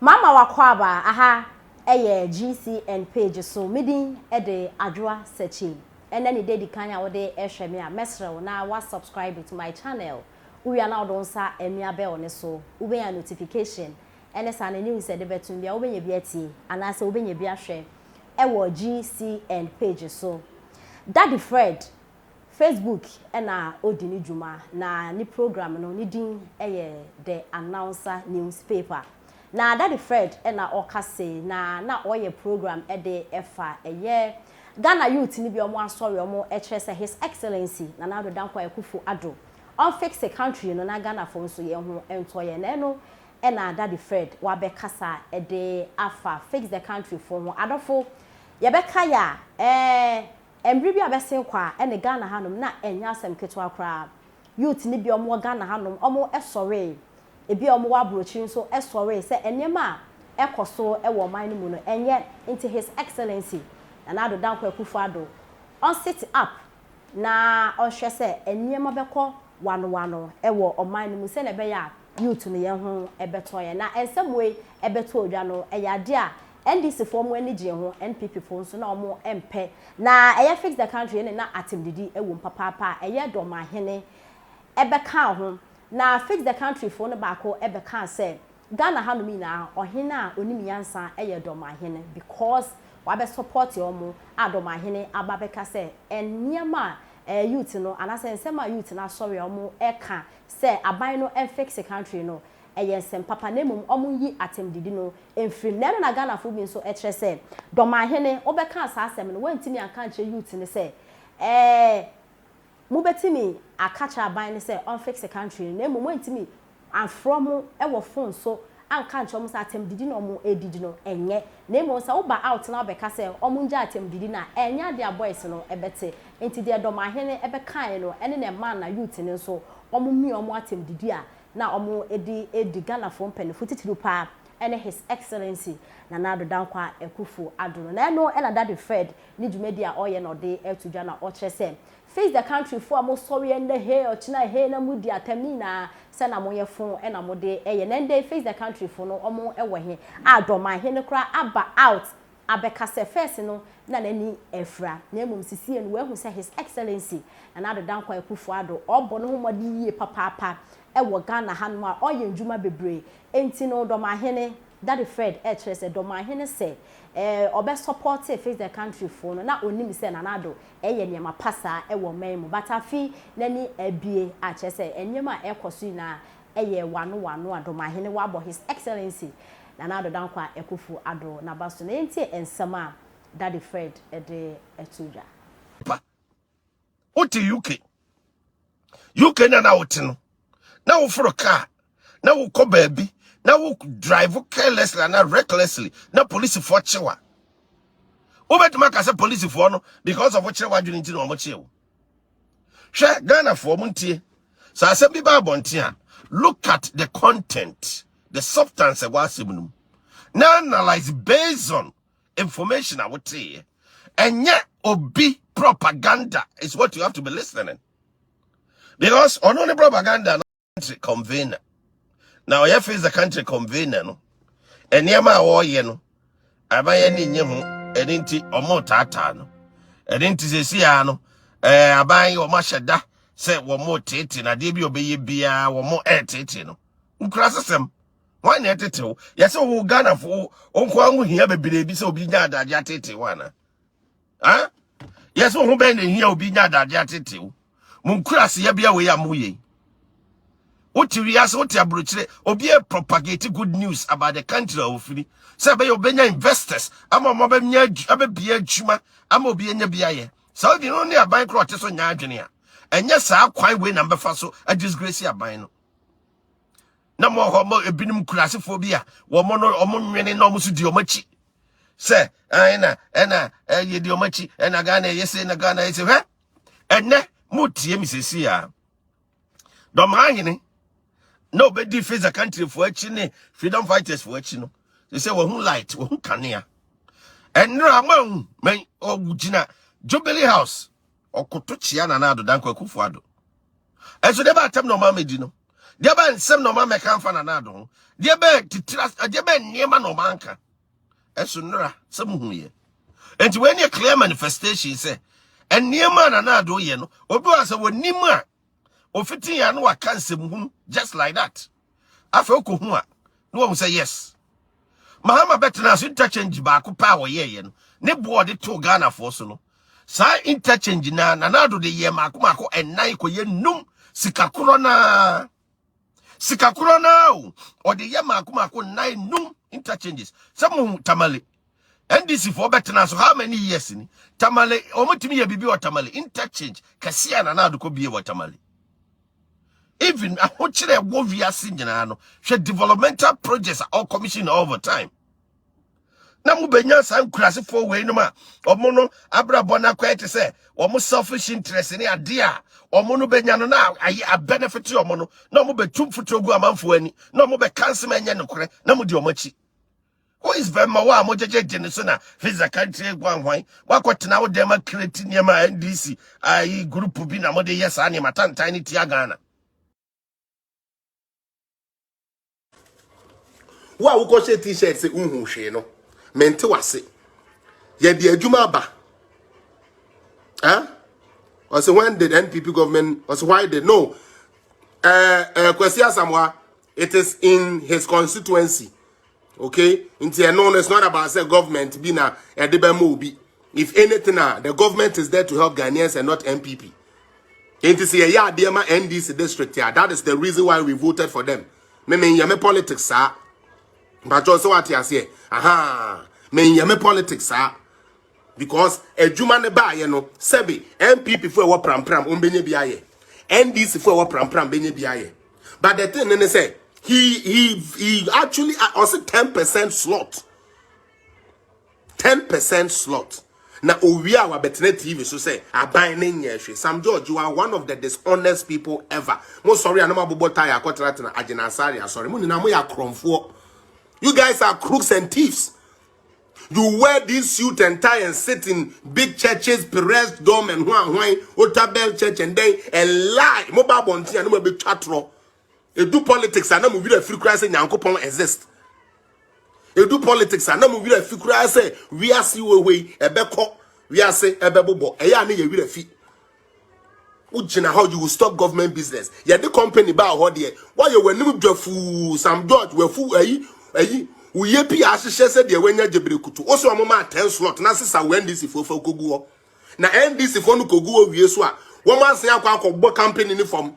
Mama wakwaba aha eye GCN page so midin e de adwa searching ene ne dedi kanya wo de ehwe me a mesrew na wa subscribe to my channel we are now don sa emia be one so we be notification ene sa na news e de betum bia wo be nya bi atie ana se wo be nya bi ahwe e wo GCN page so Daddy Fred Facebook ena odini juma na ni program no ni din eye the announcer newspaper na Daddy Fred ena okase na oye program de efa eye Ghana youth ni bi omo asori omo ekyerese His Excellency na Addo dankwa Akufo Addo on fix the country no na Ghana for so ye ho entoye na no ena Daddy Fred wa be kasa de afa fix the country for ho adofo ye be kaya embri bi abesen kwa ene Ghana hanom na enya asem ketwa kra youth ni bi omo Ghana hanom omo esore ebi omo wa brochi nso esore se enema ekoso e wo man mu no enye into His Excellency na Addo dankwa Akufo Addo on sit up na on hwe se enema beko wano e wo oman mu se na be ya youth no ye ho ebeto ye na ensemwe ebeto odwa no e yade a NDC form when je ho NPP form so na omo empe na eye fix the country na atemdidi e wo papa eye Dormaahene ebeka ho na fix the country for no baako ebeka say Ghana hanomi na ohene a onim yansa eye Dormaahene because wa be support yomo Dormaahene ababeka say eniema youth no anase nsema youth na sorry omo eka say aban no fix the country no ensem papa nemum omo yi atemdidi no enfrim na na Ghana fo bi so ekyere say Dormaahene obeka asa asem no wantimi aka nche youth ne say mubetimi akacha aban ne say on fix the country na mum wantimi and from ewo phone so anka nche say atemdidi no omo edidi no enye na mum say oba out na obeka say omo nja atemdidi na enya dia boys no ebete enti dia Dormaahene ebeka no ene ne man na youth ne so omo mi omo atemdidi a na omo edi Ghana for mpenefo titiru pa ene His Excellency na Addo dankwa Akufo Addo na no ena Daddy Fred ni dwumedi a oye no de etudwa na okyerese face the country for mo sorry and the hey ochina hey na mudi atamina se na mo yefo ena mo de eye na nde face the country for no omo ewo he Dormaahene kra aba out abeka se first no na nani efra na emum sisie no we hu se His Excellency na Addo dankwa Akufo Addo obo no homodi yie papa ewo Ghana hanu a oye njuma bebre enti no Dormaahene Daddy Fred ekyerese Dormaahene se obe support face the country for no na onim se na Addo eye niema pasa ewo man mu batafi nani abie akyerese enyema ekoso na eye wano a Dormaahene wabo His Excellency na Addo dankwa Akufo Addo na baso na enti ensema Daddy Fred de etudwa oti UK na oti no na wo for car na wo ko baabi na wo drive carelessly na recklessly na police for chewa obetuma ka say police for no because of chewa adwini nti no mo chewo hwe Ghana for mo ntie so asem bi ba bonte a look at the content the substance of what seminum now analyze based on information I would say and yet obi propaganda is what you have to be listening because on only propaganda convener now you face the country convener no enema wo ye no abaye ni nye ho edinti omo tata no edinti sesia no abaye wo maheda se wo mo tete na de bi obeye bia wo mo tete no nkura sesem wan na tete wo yese wo Ghana fo onko anwo hia bebere bi se obi nya adaje tete wana ha yese wo ben na hia obi nya adaje tete wo munkura se ya bia we ya moye Otirias otia brochire obi e propagate good news about the country of free. Say be obenya investors ama mo be nya ababia adwuma ama obi enya bia ye. So if you no near aban kro oteso nya adwene a enya saa kwan we na mbefa so a disgrace aban no. Na mo ho mo ebinim kurasefo bi a wo mo no omo nwene na omo so di omachi. Say ena ye di omachi ena Ghana yese na Ghana yese hwe. Enne mutie misesi a. Dormaahene no be face the country for actually freedom fighters for actually no they say who light who kania and no man o gina Jubilee House or kotochia na Addo dankwa Akufo Addo and so they ba tem no mama di no Dear Ben, some no man can find another. Dear Ben, to trust a dear Ben near man no manka. As soon some who ye. And when you clear manifestation, say, and near man another, you know, or do as a word Nima, or 15 and no cancer just like that. I feel kuhua. No one say yes. Mahama betnas interchange back power ye, ne board it to Ghana for so. Sa interchange na nanado de ye makumako and naiko ye num sikakurona. Sikakurona or the ye makumako nine num interchanges. Some tamale. NDC for betnas how many years in tamale omotimi ye bibi or tamale interchange kasia nanado ko biye tamale. Even a watcher wovia sinjana no developmental projects are all commissioned over time. Namu benya san krasi for we no ma omo abra bona kwete say omo selfish interest ni ade a omo no benya no na ayi a benefit omo no na omo betum fotogu amanfo ani na omo be cancel enye nokore na mo di omo chi. Who is very wa mo jeje jene so na visa country gwanhwan wakotena wo dem create niema NDC ayi group bi na mo de yes ani matantan ni tia Ghana. Wa wo ko t-shirt se unhu hwe no mente wase ye de adwuma ba also when did NPP government also why did no Kwesi Asamoah, it is in his constituency, okay? It's not about say government be na edebe. If anything, the government is there to help Ghanaians and not NPP. It is a ya dear NDC district here. That is the reason why we voted for them. Me politics, sir. But also what you say, me politics, sir. Because a Jumane ba, Sebi, NPP for what pram umbenye biaye. NDC for what pram benye biaye. But the thing they say, he actually also 10% slot. 10% slot. Now we are betene TV so say abaning yeshwe. Sam George, you are one of the dishonest people ever. Most sorry, I'm not bobo tire contract na agenasari. Sorry, you guys are crooks and thieves. You wear this suit and tie and sit in big churches, Perez Dome and Otabel Church and then and lie. Mobile bonti and no be chatro. You do politics and no move a free Christ and Yankopon exist. You do politics and no move a free Christ say we are see way a beko we are say a bebo. A ya need a fee. Ujina how you will stop government business. Yeah, the company ba how there. Why you were no fool Sam George were fool we yepi asese said the wenya jebere kutu oso amoma 10 slot na sisa NDC for koguo na NDC for no koguo wie so a wo man sen akwa campaign ni form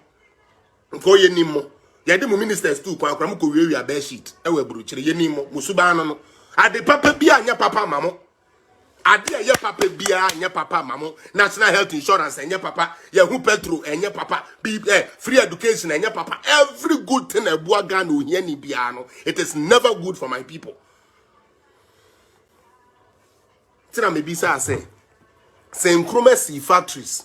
ko ye nimmo ye de ministers too kwa akwa ko wie wi ba sheet e we buru kire ye nimmo musuba no ade papa bia anya papa mamo ade ye papa bia anya papa mamo national health insurance anya papa ye hu petrol anya papa free education anya papa every good thing ebua Ghana ohia ni bia no it is never good for my people. Tina me bisa say nkroma si factories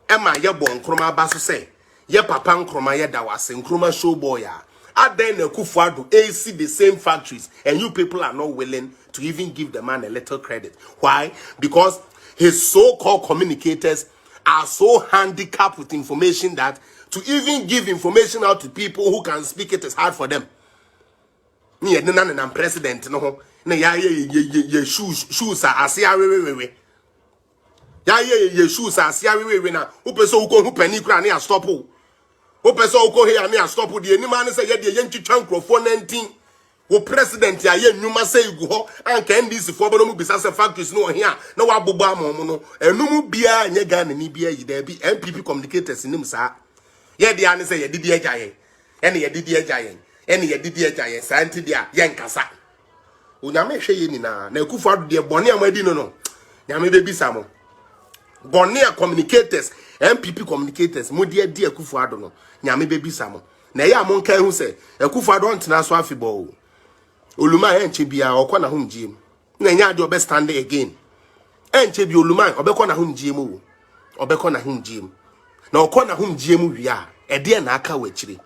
ema ye bon nkroma ba so say ye papa nkroma ye da wase nkroma show boy ya Addo na Akufo Addo AC the same factories and you people are not willing to even give the man a little credit. Why? Because his so-called communicators are so handicapped with information that to even give information out to people who can speak it is hard for them. Me and president no na ya shoes are asia we ya shoes are asia we na upeso uko hu pani kra na stop o person uko here na stop the any man say ye de yentwitwa nkrofo 19 wo president ya ye nnuma say igu ho anka NDC fo bono mu bisa say factories no here na wa bobo amom no enum bia anye Ghana ni bia yi da bi NPP communicators nim sa ye de ane say ye didi ajaye ene ye didi ajaye ene ye didi ajaye santi dia ye nkasa onyame hwe ye ni na Akufo Addo de bone amadi no nyame be bisa mo bone communicators MPP communicators modi di Akufo Addo no nyame be bisa mo na ye amon kan hu say Akufo Addo ntena so afibọ oluma enche bia okọ hom jiem na nya ade obe stand again enche bia oluma obekọ hom jiem o obekọ hom jiem na okọ hom jiem wia ede na aka wachire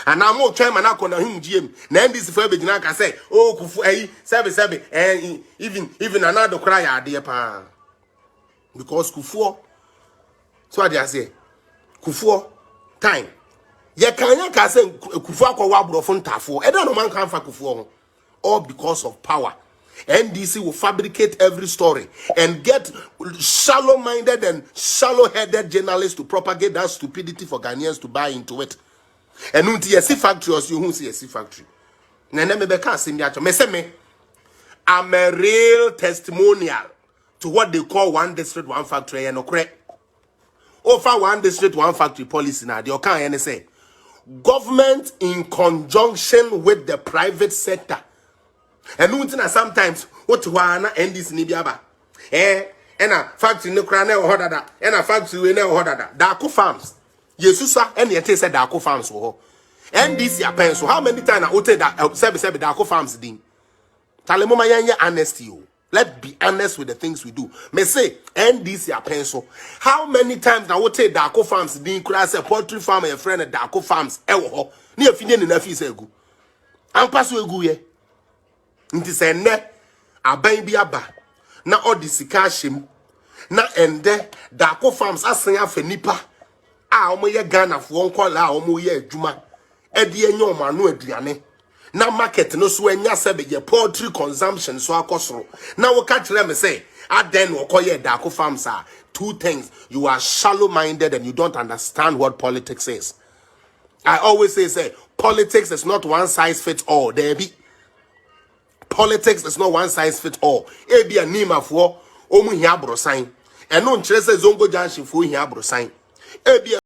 ana mo twa ma na akọ hom jiem na NDC for begina aka say oh Kufu sebe even another cry ade pa because Kufuor so I say Kufuor time Ye kanya ka say Akufo akwa abrofo ntafo. E dey no man kan fa Akufo ho. All because of power. NDC will fabricate every story and get shallow-minded and shallow-headed journalists to propagate that stupidity for Ghanaians to buy into it. And until you see factory, or you won't see a factory. I'm a real testimonial to what they call one district, one factory. And correct. Over one district, one factory policy now. They can say government in conjunction with the private sector. And until sometimes what wana NDC ni biaba. Ena factory no kra na ho dada. Ena factory we na ho dada. Dako farms. Yesusa ene yete say Dako farms wo. NDC apen so how many times na ote da sebe Dako farms din. Talemo ma yanye honesty o. Let's be honest with the things we do. Me say NDC apen so how many times na ote Dako farms din kra say poultry farm your friend Dako farms e wo ho. Ni afide ni na fi say egu. Ampa so egu ye. Nti se ne aban bi aba na odisika hyem na ende Dako farms asen afa nipa a omo ye Ghana fo nkola a omo ye adwuma e de enye omo anu aduane na market no so anya sebe ye poultry consumption so akosoro na wo ka kire me say aden wo koye Dako farms are two things. You are shallow minded and you don't understand what politics is. I always say politics is not one size fits all. There be politics is not one size fits all. E be a name for omu hia brosan. E no nkyere se zongo junction for hia brosan. E be